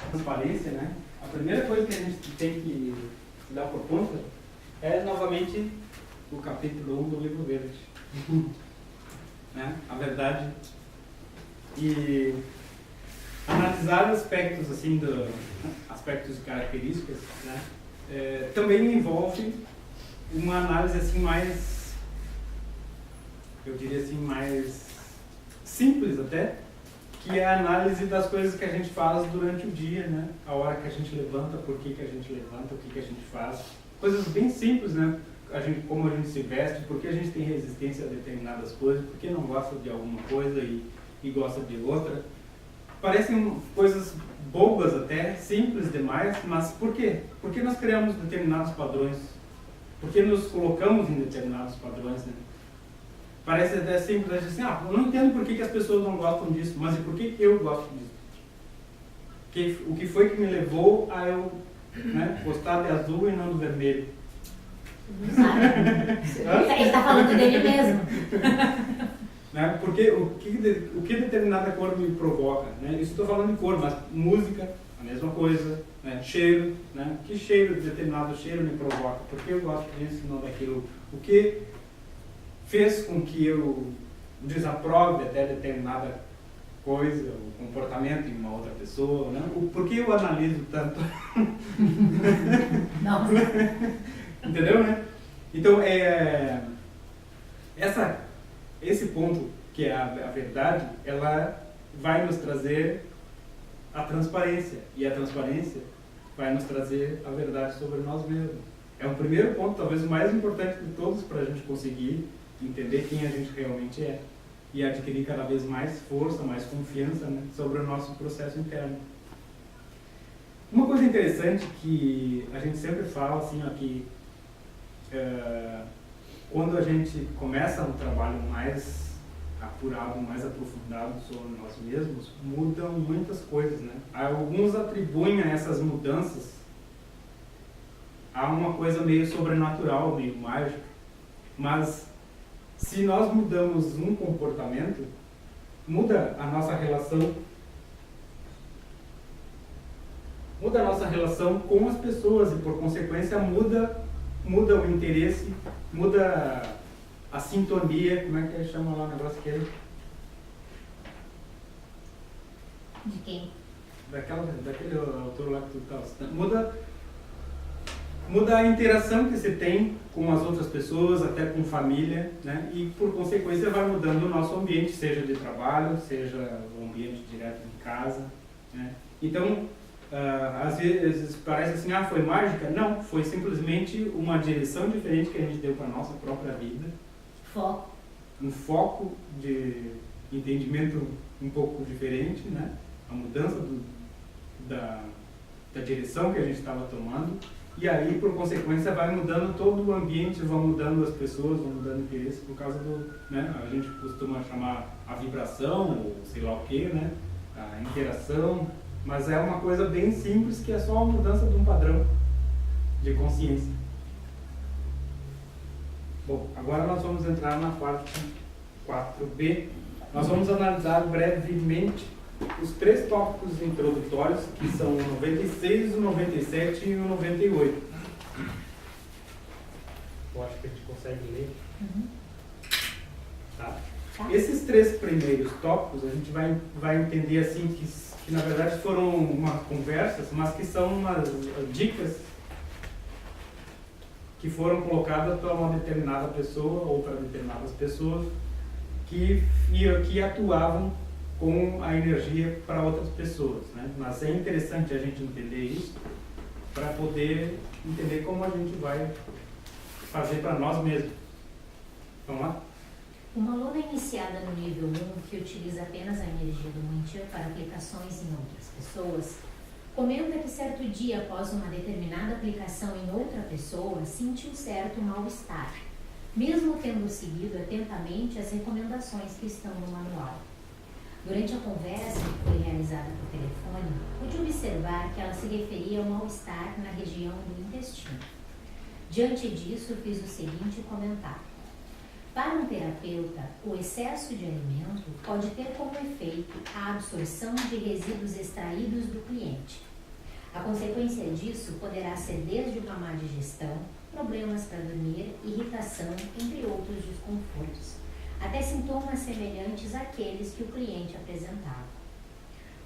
transparência, né? A primeira coisa que a gente tem que se dar por conta é, novamente, o capítulo 1 do livro verde. Né? A verdade. E analisar aspectos, assim, aspectos e características, né? Também envolve uma análise, assim, mais, eu diria assim, mais simples até, que é a análise das coisas que a gente faz durante o dia, né? A hora que a gente levanta, por que a gente levanta, o que a gente faz. Coisas bem simples, né? Como a gente se veste, por que a gente tem resistência a determinadas coisas, por que não gosta de alguma coisa e gosta de outra. Parecem coisas bobas até, simples demais, mas por quê? Por que nós criamos determinados padrões? Por que nos colocamos em determinados padrões, né? Parece até simples, assim, eu não entendo por que as pessoas não gostam disso, mas e por que eu gosto disso? O que foi que me levou a eu, né, gostar de azul e não do vermelho? Não sabe? Ele está falando dele mesmo. Né? Porque o que determinada cor me provoca? Né? Isso estou falando de cor, mas música, a mesma coisa, né? Cheiro, né? Que cheiro, determinado cheiro me provoca? Por que eu gosto disso e não daquilo? O que fez com que eu desaprove até determinada coisa, o comportamento em uma outra pessoa, né? Por que eu analiso tanto? Não. Entendeu, né? Então, esse ponto, que é a verdade, ela vai nos trazer a transparência. E a transparência vai nos trazer a verdade sobre nós mesmos. É o primeiro ponto, talvez o mais importante de todos, para a gente conseguir entender quem a gente realmente é. E adquirir cada vez mais força, mais confiança, né, sobre o nosso processo interno. Uma coisa interessante que a gente sempre fala, assim, aqui, quando a gente começa um trabalho mais apurado, mais aprofundado sobre nós mesmos, mudam muitas coisas, né? Alguns atribuem a essas mudanças a uma coisa meio sobrenatural, meio mágica, mas se nós mudamos um comportamento, muda a nossa relação com as pessoas e, por consequência, muda o interesse, muda a sintonia, como é que ele chama lá o negócio aquele? De quem? Daquele autor lá que tu estava citando. Muda a interação que você tem com as outras pessoas, até com família, né? E, por consequência, vai mudando o nosso ambiente, seja de trabalho, seja o ambiente direto em casa, né? Então, às vezes parece assim, foi mágica? Não, foi simplesmente uma direção diferente que a gente deu para a nossa própria vida. Foco. Um foco de entendimento um pouco diferente, né? A mudança da direção que a gente estava tomando. E aí, por consequência, vai mudando todo o ambiente, vão mudando as pessoas, vão mudando o interesse por causa do, né? A gente costuma chamar a vibração, ou sei lá o que, né? A interação. Mas é uma coisa bem simples, que é só a mudança de um padrão de consciência. Bom, agora nós vamos entrar na parte 4b. Nós vamos analisar brevemente os 3 tópicos introdutórios, que são o 96, o 97 e o 98. Eu acho que a gente consegue ler. Uhum. Tá? Esses 3 primeiros tópicos, a gente vai entender assim que na verdade foram umas conversas, mas que são umas dicas que foram colocadas para uma determinada pessoa ou para determinadas pessoas que atuavam com a energia para outras pessoas, né? Mas é interessante a gente entender isso para poder entender como a gente vai fazer para nós mesmos. Vamos lá? Uma aluna iniciada no nível 1, que utiliza apenas a energia do Mantir para aplicações em outras pessoas, comenta que certo dia, após uma determinada aplicação em outra pessoa, sentiu certo mal-estar, mesmo tendo seguido atentamente as recomendações que estão no manual. Durante a conversa que foi realizada por telefone, pude observar que ela se referia ao mal-estar na região do intestino. Diante disso, fiz o seguinte comentário. Para um terapeuta, o excesso de alimento pode ter como efeito a absorção de resíduos extraídos do cliente. A consequência disso poderá ser desde uma má digestão, problemas para dormir, irritação, entre outros desconfortos, até sintomas semelhantes àqueles que o cliente apresentava.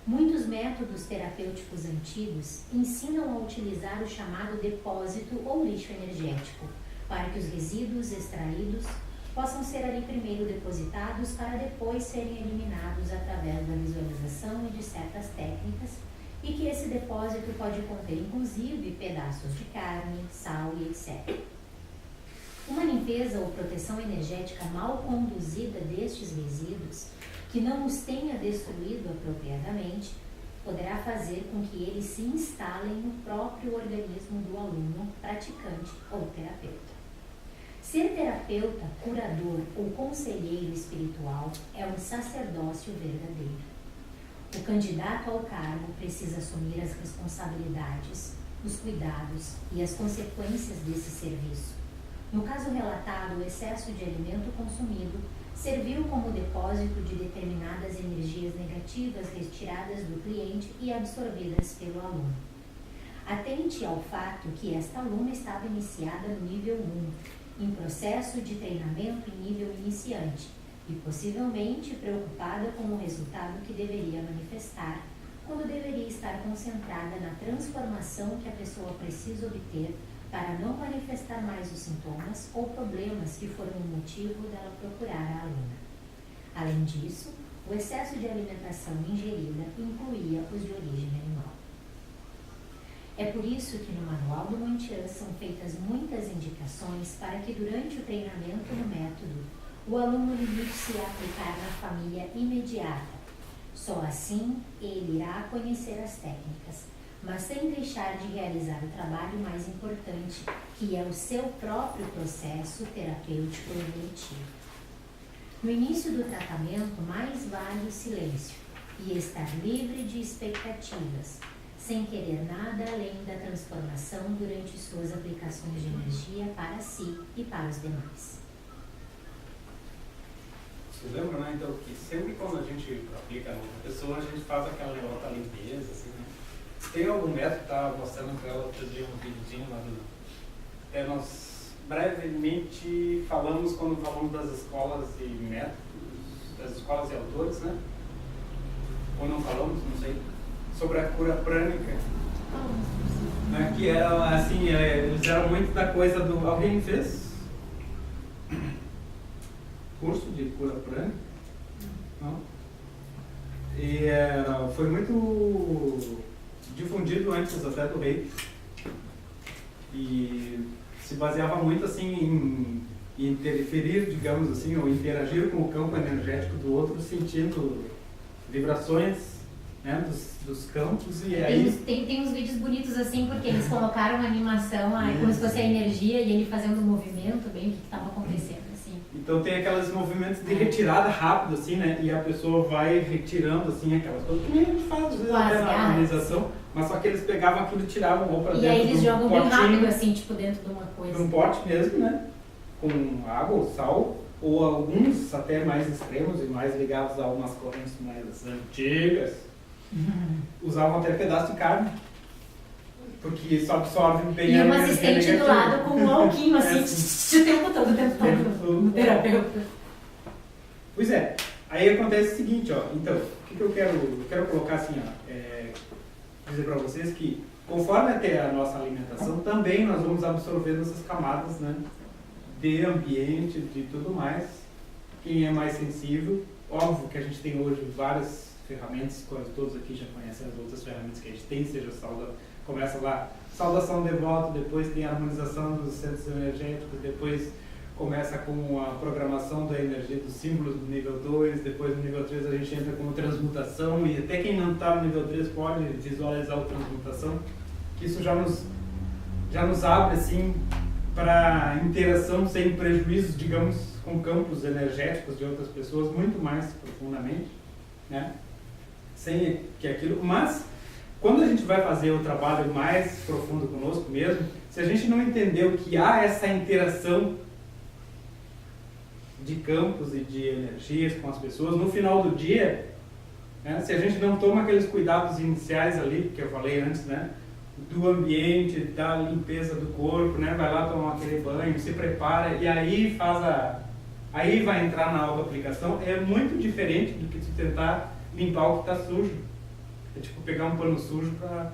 Muitos métodos terapêuticos antigos ensinam a utilizar o chamado depósito ou lixo energético, para que os resíduos extraídos possam ser ali primeiro depositados para depois serem eliminados através da visualização e de certas técnicas, e que esse depósito pode conter inclusive pedaços de carne, sal e etc. Uma limpeza ou proteção energética mal conduzida destes resíduos, que não os tenha destruído apropriadamente, poderá fazer com que eles se instalem no próprio organismo do aluno, praticante ou terapeuta. Ser terapeuta, curador ou conselheiro espiritual é um sacerdócio verdadeiro. O candidato ao cargo precisa assumir as responsabilidades, os cuidados e as consequências desse serviço. No caso relatado, o excesso de alimento consumido serviu como depósito de determinadas energias negativas retiradas do cliente e absorvidas pelo aluno. Atente ao fato que esta aluna estava iniciada no nível 1, em processo de treinamento em nível iniciante, e possivelmente preocupada com o resultado que deveria manifestar, quando deveria estar concentrada na transformação que a pessoa precisa obter para não manifestar mais os sintomas ou problemas que foram o motivo dela procurar a aluna. Além disso, o excesso de alimentação ingerida incluía os de origem animal. É por isso que no manual do Mantian são feitas muitas indicações para que durante o treinamento no método, o aluno limite-se a aplicar na família imediata. Só assim ele irá conhecer as técnicas, mas sem deixar de realizar o trabalho mais importante, que é o seu próprio processo terapêutico evolutivo. No início do tratamento, mais vale o silêncio e estar livre de expectativas, sem querer nada além da transformação durante suas aplicações de energia para si e para os demais. Você lembra, né, então, que sempre quando a gente aplica noutra pessoa, a gente faz aquela outra limpeza, assim, né? Tem algum método, estava mostrando para ela outro dia um videozinho lá do... nós brevemente falamos, quando falamos das escolas e métodos, das escolas e autores, né? Ou não falamos, não sei, sobre a cura prânica. Né? Que era, assim, eles eram muito da coisa do... Alguém fez curso de cura prânica? Não? E foi muito difundido antes até do Reiki, e se baseava muito assim em interferir, digamos assim, ou interagir com o campo energético do outro, sentindo vibrações, né, dos campos. E aí tem uns vídeos bonitos assim, porque eles colocaram uma animação aí, como se fosse a energia e ele fazendo um movimento, bem o que estava acontecendo assim. Então tem aqueles movimentos de retirada rápido assim, né, e a pessoa vai retirando assim aquelas coisas que nem a gente faz às vezes até na harmonização, mas só que eles pegavam aquilo e tiravam ou para dentro. E aí eles jogam bem potinho, rápido assim, tipo dentro de uma coisa. De um pote mesmo, né, com água ou sal, ou alguns até mais extremos e mais ligados a algumas correntes mais antigas, usavam até pedaço de carne, porque isso absorve bem e a uma energia assistente negativa. do lado com um alquinho assim, o tempo todo, no terapeuta. Pois é, aí acontece o seguinte, ó, então, o que eu quero colocar assim, ó, dizer para vocês que conforme até a nossa alimentação, também nós vamos absorvendo essas camadas, né, de ambiente, de tudo mais. Quem é mais sensível, óbvio que a gente tem hoje várias ferramentas, quase todos aqui já conhecem as outras ferramentas que a gente tem, seja começa lá, saudação devota, depois tem a harmonização dos centros energéticos, depois começa com a programação da energia dos símbolos do nível 2, depois no nível 3 a gente entra com transmutação, e até quem não está no nível 3 pode visualizar a transmutação, que isso já nos abre assim para interação sem prejuízos, digamos, com campos energéticos de outras pessoas muito mais profundamente, né? Sem que aquilo, mas quando a gente vai fazer o trabalho mais profundo conosco mesmo, se a gente não entendeu que há essa interação de campos e de energias com as pessoas, no final do dia, né, se a gente não toma aqueles cuidados iniciais ali, que eu falei antes, né, do ambiente, da limpeza do corpo, né? Vai lá tomar aquele banho, se prepara e aí aí vai entrar na auto-aplicação. É muito diferente do que tu tentar limpar o que está sujo. É tipo pegar um pano sujo para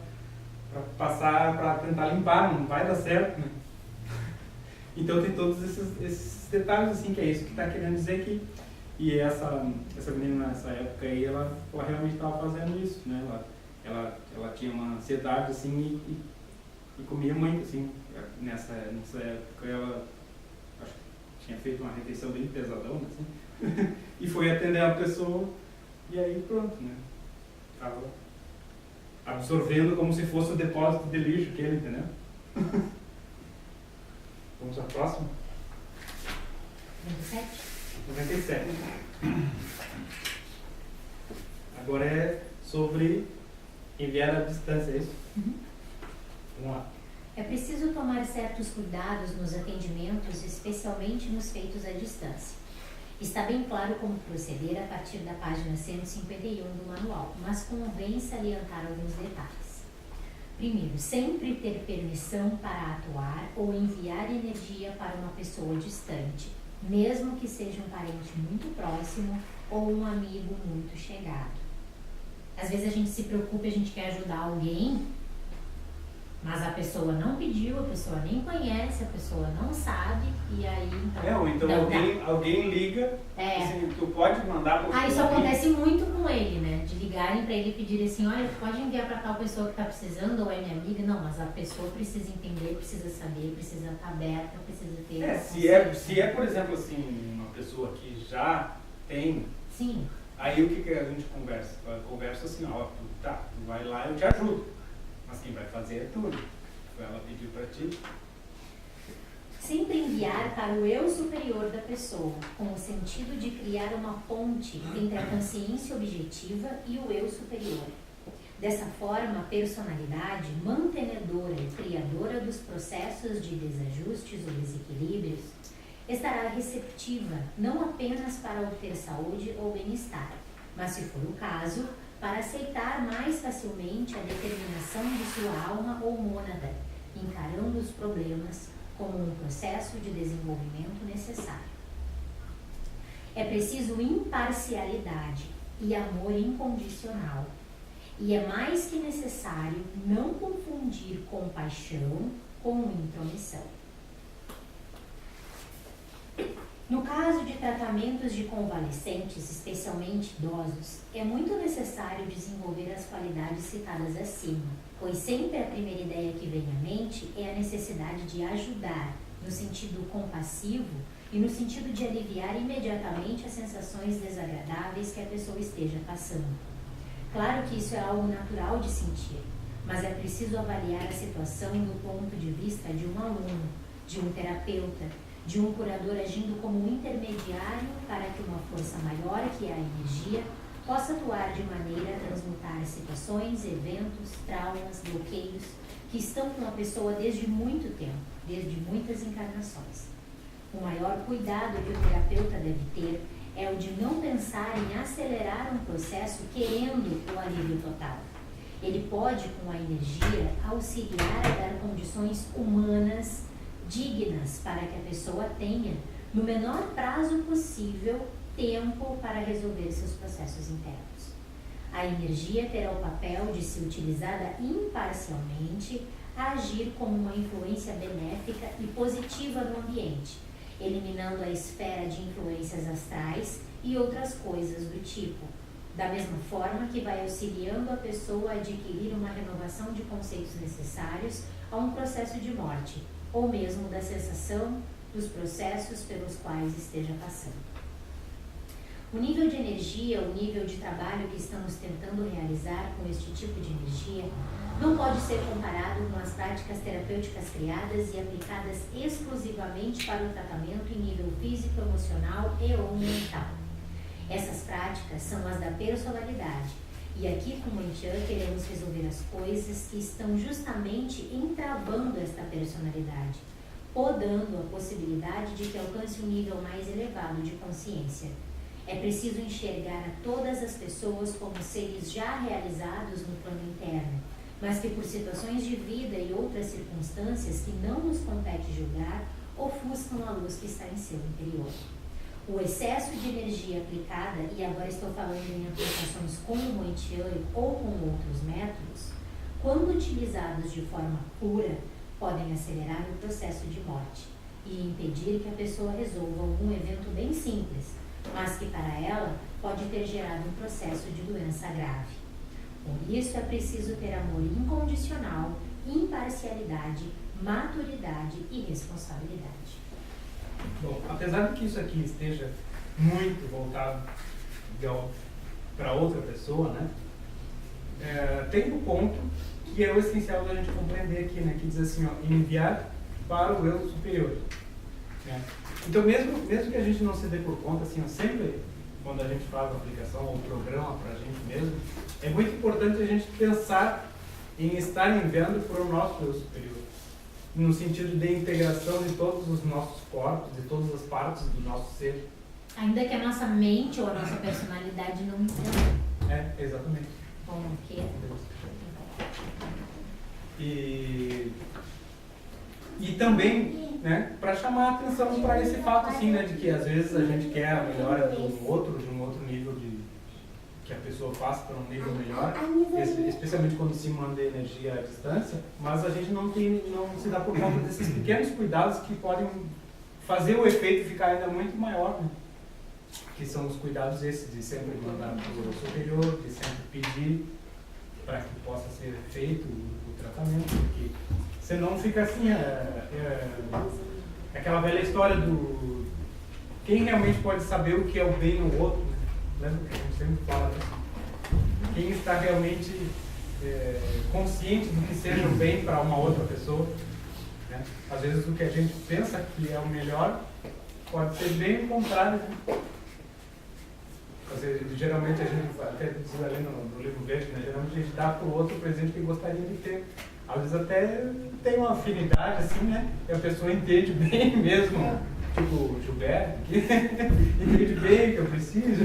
passar, para tentar limpar, não vai dar certo, né? Então tem todos esses detalhes assim, que é isso que está querendo dizer que... E essa menina nessa época aí, ela realmente estava fazendo isso, né? Ela tinha uma ansiedade assim e comia muito, assim. Nessa época ela acho que tinha feito uma refeição bem pesadona, assim. E foi atender a pessoa e aí pronto, né? Tava absorvendo como se fosse o depósito de lixo que ele, entendeu? Vamos à próxima? 97. Agora é sobre enviar à distância, é isso? Vamos lá. É preciso tomar certos cuidados nos atendimentos, especialmente nos feitos à distância. Está bem claro como proceder a partir da página 151 do manual, mas convém salientar alguns detalhes. Primeiro, sempre ter permissão para atuar ou enviar energia para uma pessoa distante, mesmo que seja um parente muito próximo ou um amigo muito chegado. Às vezes a gente se preocupa, a gente quer ajudar alguém, mas a pessoa não pediu, a pessoa nem conhece, a pessoa não sabe, e aí então... ou então alguém liga, assim, tu pode mandar para isso acontece muito com ele, né? De ligarem para ele e pedirem assim, olha, tu pode enviar para tal pessoa que está precisando, ou é minha amiga. Não, mas a pessoa precisa entender, precisa saber, precisa estar aberta, precisa ter... Se é, por exemplo, assim, uma pessoa que já tem... Sim. Aí o que a gente conversa? Conversa assim, tu vai lá, eu te ajudo. Mas quem vai fazer é tu. Ela pediu para ti. Sempre enviar para o eu superior da pessoa, com o sentido de criar uma ponte entre a consciência objetiva e o eu superior. Dessa forma, a personalidade mantenedora e criadora dos processos de desajustes ou desequilíbrios estará receptiva não apenas para obter saúde ou bem-estar, mas, se for o caso, para aceitar mais facilmente a determinação de sua alma ou mônada, encarando os problemas como um processo de desenvolvimento necessário. É preciso imparcialidade e amor incondicional, e é mais que necessário não confundir compaixão com intromissão. No caso de tratamentos de convalescentes, especialmente idosos, é muito necessário desenvolver as qualidades citadas acima, pois sempre a primeira ideia que vem à mente é a necessidade de ajudar, no sentido compassivo e no sentido de aliviar imediatamente as sensações desagradáveis que a pessoa esteja passando. Claro que isso é algo natural de sentir, mas é preciso avaliar a situação do ponto de vista de um aluno, de um terapeuta, de um curador agindo como um intermediário para que uma força maior, que é a energia, possa atuar de maneira a transmutar situações, eventos, traumas, bloqueios que estão com a pessoa desde muito tempo, desde muitas encarnações. O maior cuidado que o terapeuta deve ter é o de não pensar em acelerar um processo querendo o alívio total. Ele pode, com a energia, auxiliar a dar condições humanas dignas para que a pessoa tenha, no menor prazo possível, tempo para resolver seus processos internos. A energia terá o papel de, se utilizada imparcialmente, agir como uma influência benéfica e positiva no ambiente, eliminando a esfera de influências astrais e outras coisas do tipo, da mesma forma que vai auxiliando a pessoa a adquirir uma renovação de conceitos necessários a um processo de morte, ou mesmo da cessação dos processos pelos quais esteja passando. O nível de energia, o nível de trabalho que estamos tentando realizar com este tipo de energia, não pode ser comparado com as práticas terapêuticas criadas e aplicadas exclusivamente para o tratamento em nível físico, emocional e ou mental. Essas práticas são as da personalidade, e aqui com o Mantian queremos resolver as coisas que estão justamente entravando esta personalidade, podando a possibilidade de que alcance um nível mais elevado de consciência. É preciso enxergar a todas as pessoas como seres já realizados no plano interno, mas que por situações de vida e outras circunstâncias que não nos compete julgar, ofuscam a luz que está em seu interior. O excesso de energia aplicada, e agora estou falando em aplicações como o Moitian ou com outros métodos, quando utilizados de forma pura, podem acelerar o processo de morte e impedir que a pessoa resolva algum evento bem simples, mas que para ela pode ter gerado um processo de doença grave. Por isso é preciso ter amor incondicional, imparcialidade, maturidade e responsabilidade. Bom, apesar de que isso aqui esteja muito voltado para outra pessoa, né? Tem um ponto que é o essencial da gente compreender aqui, né? Que diz assim, ó, enviar para o eu superior. Né? Então, mesmo que a gente não se dê por conta, assim, ó, sempre quando a gente faz uma aplicação ou um programa para a gente mesmo, é muito importante a gente pensar em estar enviando para o nosso eu superior, no sentido de integração de todos os nossos corpos, de todas as partes do nosso ser. Ainda que a nossa mente ou a nossa personalidade não entenda. Exatamente. Como que é? E também, né, para chamar a atenção para esse fato, assim, né, de que às vezes a gente quer a melhora de um outro nível que a pessoa faça para um nível melhor, especialmente quando se manda energia à distância, mas a gente não se dá por conta desses pequenos cuidados que podem fazer o efeito ficar ainda muito maior, né? Que são os cuidados esses de sempre mandar para o superior, de sempre pedir para que possa ser feito o tratamento, porque senão fica assim, aquela velha história do quem realmente pode saber o que é o bem no outro, né? Lembra que a gente sempre fala disso? Quem está realmente consciente do que seja o bem para uma outra pessoa, né? Às vezes o que a gente pensa que é o melhor pode ser bem o contrário, né? Geralmente a gente, até diz ali no livro verde, né? Geralmente a gente dá para o outro o presente que gostaria de ter. Às vezes até tem uma afinidade assim, né? E a pessoa entende bem mesmo, tipo o Gilberto, que entende bem que eu preciso.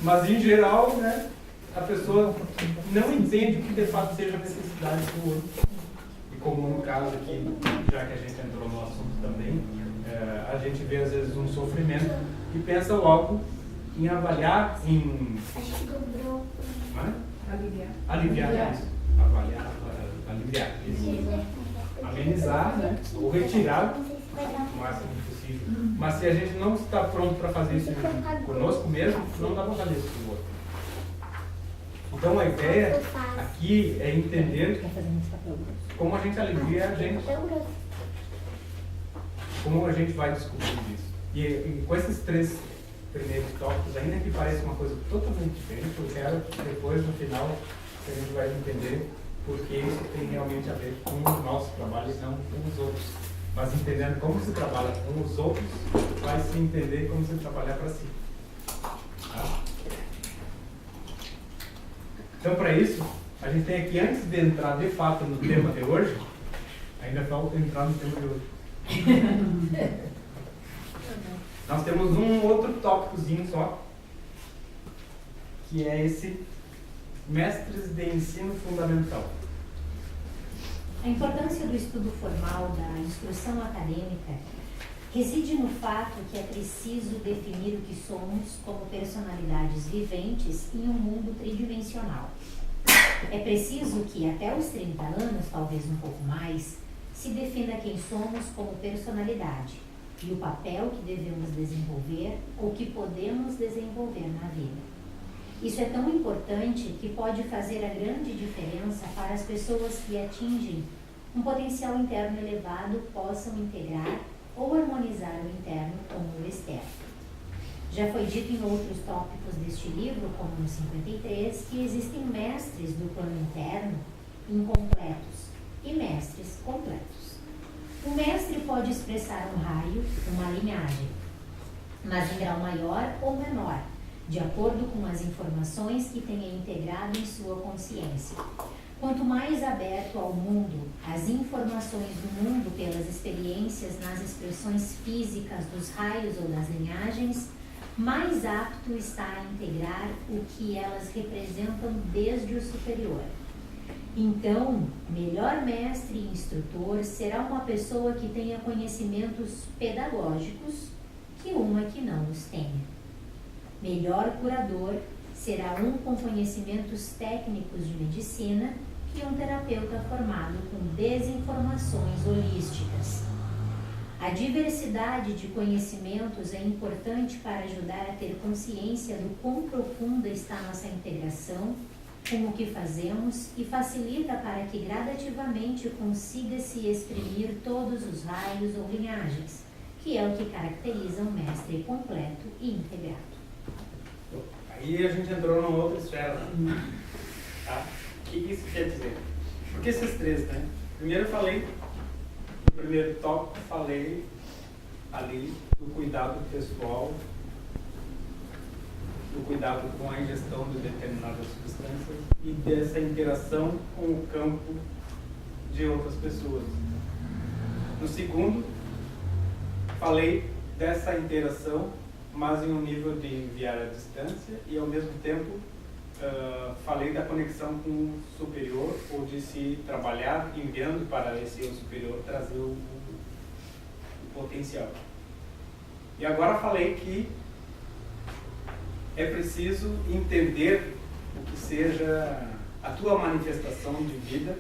Mas em geral, né? A pessoa não entende o que de fato seja a necessidade do outro. E como no caso aqui, já que a gente entrou no assunto também, a gente vê às vezes um sofrimento e pensa logo em avaliar, em aliviar isso. Aliviar isso. Amenizar, né? Ou retirar o máximo possível. Mas se a gente não está pronto para fazer isso conosco mesmo, não dá para fazer isso com o outro. Então a ideia aqui é entender como a gente alivia a gente. Como a gente vai descobrir isso. E com esses 3 primeiros tópicos, ainda que pareça uma coisa totalmente diferente, eu quero depois, no final, que a gente vai entender porque isso tem realmente a ver com o nosso trabalho e não com os outros. Mas entendendo como se trabalha com os outros, vai se entender como se trabalhar para si. Tá? Então, para isso, a gente tem aqui, antes de entrar de fato no tema de hoje, ainda falta entrar no tema de hoje. Nós temos um outro tópicozinho só, que é esse Mestres de Ensino Fundamental. A importância do estudo formal da instrução acadêmica reside no fato que é preciso definir o que somos como personalidades viventes em um mundo tridimensional. É preciso que, até os 30 anos, talvez um pouco mais, se defina quem somos como personalidade e o papel que devemos desenvolver ou que podemos desenvolver na vida. Isso é tão importante que pode fazer a grande diferença para as pessoas que atingem um potencial interno elevado possam integrar ou harmonizar o interno com o externo. Já foi dito em outros tópicos deste livro, como no 53, que existem mestres do plano interno incompletos e mestres completos. O mestre pode expressar um raio, uma linhagem, mas em grau maior ou menor, de acordo com as informações que tenha integrado em sua consciência. Quanto mais aberto ao mundo, as informações do mundo pelas experiências nas expressões físicas dos raios ou das linhagens, mais apto está a integrar o que elas representam desde o superior. Então, melhor mestre e instrutor será uma pessoa que tenha conhecimentos pedagógicos que uma que não os tenha. Melhor curador será um com conhecimentos técnicos de medicina que um terapeuta formado com desinformações holísticas. A diversidade de conhecimentos é importante para ajudar a ter consciência do quão profunda está nossa integração com o que fazemos e facilita para que gradativamente consiga se exprimir todos os raios ou linhagens, que é o que caracteriza um mestre completo e integrado. Aí a gente entrou numa outra esfera, né? Tá? O que isso quer dizer? Porque esses três, né? Primeiro eu falei, no primeiro tópico, falei ali do cuidado pessoal, do cuidado com a ingestão de determinadas substâncias e dessa interação com o campo de outras pessoas. No segundo, falei dessa interação, mas em um nível de enviar à distância e ao mesmo tempo falei da conexão com o superior, ou de se trabalhar enviando para esse eu superior trazer o potencial. E agora falei que é preciso entender o que seja a tua manifestação de vida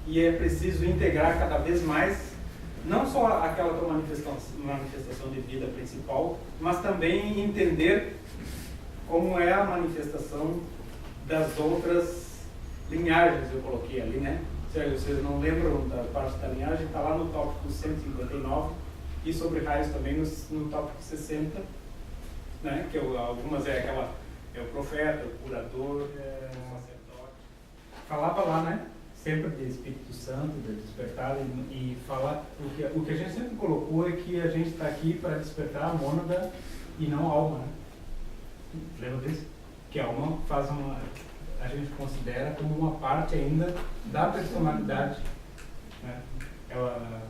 e é preciso integrar cada vez mais não só aquela tua manifestação de vida principal, mas também entender como é a manifestação das outras linhagens, eu coloquei ali, né? Se vocês não lembram da parte da linhagem, está lá no tópico 159 e sobre raios também no tópico 60, né? Que algumas é o profeta, o curador, o sacerdote. Falava lá, né? Sempre de Espírito Santo, de despertar e falar. O que a gente sempre colocou é que a gente está aqui para despertar a mônada e não a alma, né? Lembra disso? Que a alma a gente considera como uma parte ainda da personalidade, né? Ela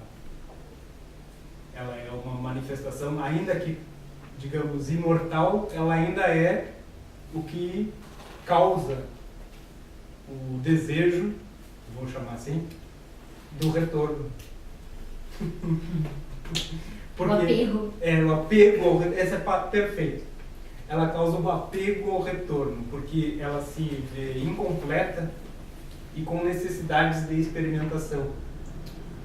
é uma manifestação, ainda que, digamos, imortal, ela ainda é o que causa o desejo, vamos chamar assim, do retorno. Porque o apego. O apego, esse é perfeito. Ela causa um apego ao retorno, porque ela se vê incompleta e com necessidades de experimentação.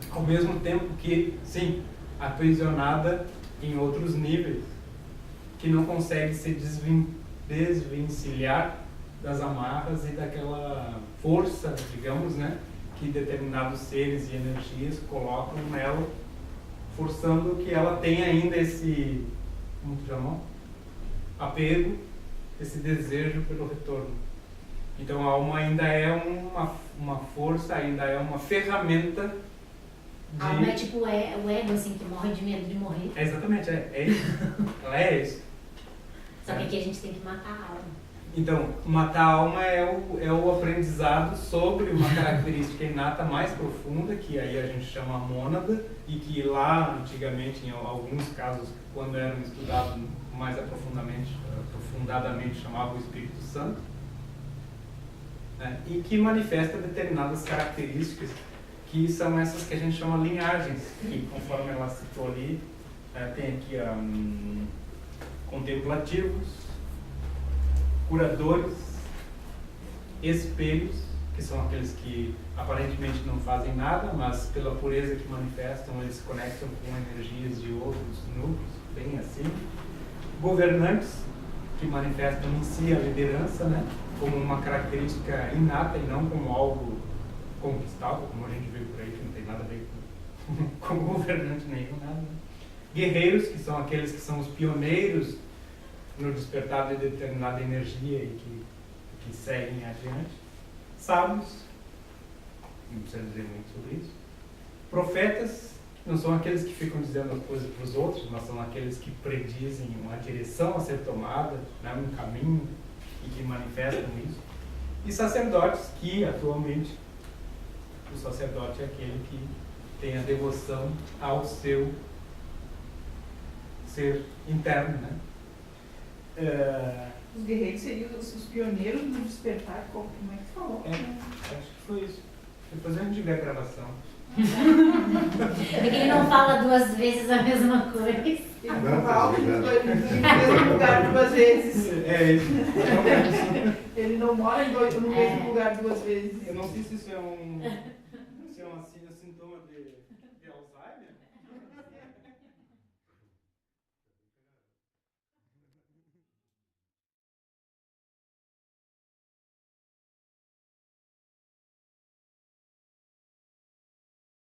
Ao mesmo tempo que, sim, aprisionada em outros níveis, que não consegue se desvencilhar das amarras e daquela força, digamos, né, que determinados seres e energias colocam nela, forçando que ela tenha ainda esse, como tu chamou? Apego, esse desejo pelo retorno. Então a alma ainda é uma força, ainda é uma ferramenta de... A alma é tipo o ego, assim, que morre de medo de morrer. Exatamente, é isso. Ela é isso. Só que aqui a gente tem que matar a alma. Então, matar a alma é o aprendizado sobre uma característica inata mais profunda, que aí a gente chama mônada, e que lá, antigamente, em alguns casos, quando eram estudados mais aprofundadamente, chamava o Espírito Santo, né? E que manifesta determinadas características, que são essas que a gente chama linhagens, que conforme ela citou ali, tem aqui contemplativos, curadores, espelhos, que são aqueles que aparentemente não fazem nada, mas pela pureza que manifestam, eles se conectam com energias de outros núcleos, bem assim. Governantes, que manifestam em si a liderança, né, como uma característica inata e não como algo conquistável, como a gente vê por aí, que não tem nada a ver com governante nenhum, nada. Né? Guerreiros, que são aqueles que são os pioneiros no despertar de determinada energia e que seguem adiante. Sábios, não precisa dizer muito sobre isso. Profetas, não são aqueles que ficam dizendo as coisas para os outros, mas são aqueles que predizem uma direção a ser tomada, né, um caminho, e que manifestam isso. E sacerdotes, que atualmente o sacerdote é aquele que tem a devoção ao seu ser interno, né? Os guerreiros seriam os pioneiros do despertar, como é que falou? Acho que foi isso. Depois a gente vê a gravação. É que ele não fala duas vezes a mesma coisa. Ele não fala no mesmo lugar duas vezes. É isso. Ele não mora no mesmo lugar duas vezes. Eu não sei se isso é um sintoma de